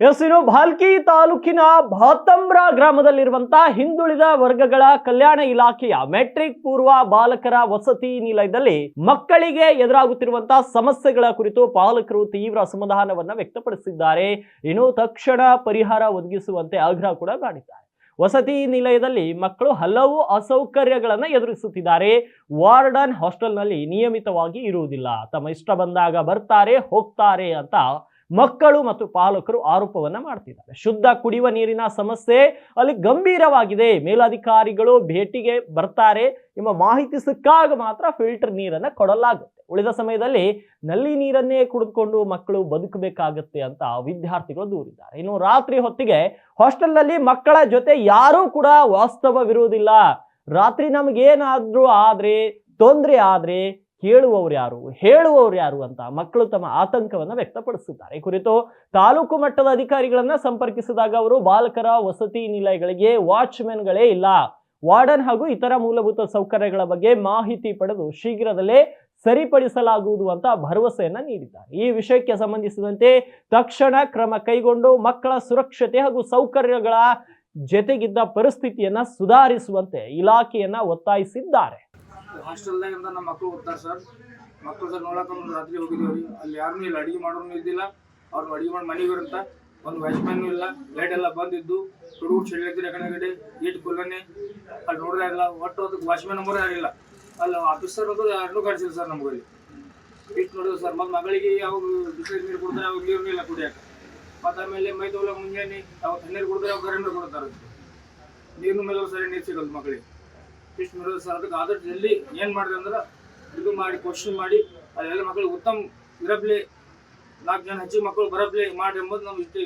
ಇನ್ನು ಭಾಲ್ಕಿ ತಾಲೂಕಿನ ಭಾತಂಬ್ರ ಗ್ರಾಮದಲ್ಲಿರುವಂತಹ ಹಿಂದುಳಿದ ವರ್ಗಗಳ ಕಲ್ಯಾಣ ಇಲಾಖೆಯ ಮೆಟ್ರಿಕ್ ಪೂರ್ವ ಬಾಲಕರ ವಸತಿ ನಿಲಯದಲ್ಲಿ ಮಕ್ಕಳಿಗೆ ಎದುರಾಗುತ್ತಿರುವಂತಹ ಸಮಸ್ಯೆಗಳ ಕುರಿತು ಪಾಲಕರು ತೀವ್ರ ಅಸಮಾಧಾನವನ್ನ ವ್ಯಕ್ತಪಡಿಸಿದ್ದಾರೆ. ಇನ್ನು ತಕ್ಷಣ ಪರಿಹಾರ ಒದಗಿಸುವಂತೆ ಆಗ್ರಹ ಕೂಡ ಮಾಡಿದ್ದಾರೆ. ವಸತಿ ನಿಲಯದಲ್ಲಿ ಮಕ್ಕಳು ಹಲವು ಅಸೌಕರ್ಯಗಳನ್ನು ಎದುರಿಸುತ್ತಿದ್ದಾರೆ. ವಾರ್ಡನ್ ಹಾಸ್ಟೆಲ್ನಲ್ಲಿ ನಿಯಮಿತವಾಗಿ ಇರುವುದಿಲ್ಲ, ತಮ್ಮ ಇಷ್ಟ ಬಂದಾಗ ಬರ್ತಾರೆ ಹೋಗ್ತಾರೆ ಅಂತ ಮಕ್ಕಳು ಮತ್ತು ಪಾಲಕರು ಆರೋಪವನ್ನ ಮಾಡ್ತಿದ್ದಾರೆ. ಶುದ್ಧ ಕುಡಿಯುವ ನೀರಿನ ಸಮಸ್ಯೆ ಅಲ್ಲಿ ಗಂಭೀರವಾಗಿದೆ. ಮೇಲಧಿಕಾರಿಗಳು ಭೇಟಿಗೆ ಬರ್ತಾರೆ, ನಿಮ್ಮ ಮಾಹಿತಿ ಸಿಕ್ಕಾಗ ಮಾತ್ರ ಫಿಲ್ಟರ್ ನೀರನ್ನ ಕೊಡಲಾಗುತ್ತೆ. ಉಳಿದ ಸಮಯದಲ್ಲಿ ನಲ್ಲಿ ನೀರನ್ನೇ ಕುಡಿದುಕೊಂಡು ಮಕ್ಕಳು ಬದುಕಬೇಕಾಗತ್ತೆ ಅಂತ ವಿದ್ಯಾರ್ಥಿಗಳು ದೂರಿದ್ದಾರೆ. ಇನ್ನು ರಾತ್ರಿ ಹೊತ್ತಿಗೆ ಹಾಸ್ಟೆಲ್ನಲ್ಲಿ ಮಕ್ಕಳ ಜೊತೆ ಯಾರೂ ಕೂಡ ವಾಸ್ತವವಿರುವುದಿಲ್ಲ. ರಾತ್ರಿ ನಮಗೇನಾದ್ರೂ ಆದ್ರೆ, ತೊಂದರೆ ಆದ್ರೆ ಕೇಳುವವರು ಯಾರು, ಹೇಳುವವರು ಯಾರು ಅಂತ ಮಕ್ಕಳು ತಮ್ಮ ಆತಂಕವನ್ನ ವ್ಯಕ್ತಪಡಿಸಿದ್ದಾರೆ. ಈ ಕುರಿತು ತಾಲೂಕು ಮಟ್ಟದ ಅಧಿಕಾರಿಗಳನ್ನ ಸಂಪರ್ಕಿಸಿದಾಗ ಅವರು ಬಾಲಕರ ವಸತಿ ನಿಲಯಗಳಿಗೆ ವಾಚ್ಮೆನ್ಗಳೇ ಇಲ್ಲ, ವಾರ್ಡನ್ ಹಾಗೂ ಇತರ ಮೂಲಭೂತ ಸೌಕರ್ಯಗಳ ಬಗ್ಗೆ ಮಾಹಿತಿ ಪಡೆದು ಶೀಘ್ರದಲ್ಲೇ ಸರಿಪಡಿಸಲಾಗುವುದು ಅಂತ ಭರವಸೆಯನ್ನ ನೀಡಿದ್ದಾರೆ. ಈ ವಿಷಯಕ್ಕೆ ಸಂಬಂಧಿಸಿದಂತೆ ತಕ್ಷಣ ಕ್ರಮ ಕೈಗೊಂಡು ಮಕ್ಕಳ ಸುರಕ್ಷತೆ ಹಾಗೂ ಸೌಕರ್ಯಗಳ ಜೊತೆಗಿದ್ದ ಪರಿಸ್ಥಿತಿಯನ್ನ ಸುಧಾರಿಸುವಂತೆ ಇಲಾಖೆಯನ್ನ ಒತ್ತಾಯಿಸಿದ್ದಾರೆ. ಹಾಸ್ಟೆಲ್ದಾಗಿಂದ ನಮ್ಮ ಮಕ್ಕಳು ಓದ್ತಾರೆ ಸರ್. ಮಕ್ಕಳು ಸರ್ ನೋಡಕ್ಕೆ ರಾತ್ರಿ ಹೋಗಿದ್ದೀವಿ, ಅಲ್ಲಿ ಯಾರನ್ನೂ ಇಲ್ಲ, ಅಡುಗೆ ಮಾಡೋನು ಇದ್ದಿಲ್ಲ. ಅವ್ರು ಅಡುಗೆ ಮಾಡಿ ಮನೆಗೆ ಇರುತ್ತೆ, ಒಂದು ವಾಚ್ಮ್ಯಾನು ಇಲ್ಲ, ಲೈಟ್ ಎಲ್ಲ ಬಂದಿದ್ದು ಹುಡುಗರು ಚೆಲ್ಲಿದ್ರೆ ಕಡೆ ಈಟ್ ಕುಲ್ಲನೆ ಅಲ್ಲಿ ನೋಡಿದ್ರೆ ಇಲ್ಲ. ಒಟ್ಟು ಅದಕ್ಕೆ ವಾಚ್ಮ್ಯಾನ್ ನಂಬರ್ ಯಾರಿಲ್ಲ, ಅಲ್ಲಿ ಆಫೀಸರ್ ಅದು ಯಾರನ್ನೂ ಕಳಿಸಿಲ್ಲ ಸರ್ ನಮ್ಗೆ. ಇಷ್ಟು ನೋಡಿದ್ರು ಸರ್. ಮತ್ತು ಮಗಳಿಗೆ ಯಾವಾಗ ಬಿಸಿಲು ನೀರು ಕೊಡ್ತಾರೆ, ಅವಾಗ ನೀರು ಇಲ್ಲ ಕುಡಿಯೋಕೆ. ಮತ್ತು ಆಮೇಲೆ ಮೈ ತೊಗೊಳ ಮುಂಜಾನೆ ಅವಾಗ ತಣ್ಣೀರು ಕೊಡ್ತಾರೆ, ಅವಾಗ ಗರಂ ನೀರು ಕೊಡ್ತಾರೆ. ನೀರಿನ ಮೇಲೆ ಸರಿ ನೀರು ಸಿಗಲ್ಲ ಮಕ್ಕಳಿಗೆ. ಇಷ್ಟು ನೋಡಿದ್ರೆ ಸರ್. ಅದಕ್ಕೆ ಆದಷ್ಟು ಜಲ್ದಿ ಏನು ಮಾಡಿದೆ ಅಂದ್ರೆ ಇದು ಮಾಡಿ ಕ್ವಶನ್ ಮಾಡಿ ಅದೆಲ್ಲ ಮಕ್ಕಳಿಗೆ ಉತ್ತಮ ಇರಬ್ಲಿ, 4 ಜನ ಹೆಚ್ಚಿಗೆ ಮಕ್ಕಳು ಬರಬ್ಲಿ ಮಾಡಿ ಎಂಬುದು ನಾವು ಇಷ್ಟೇ.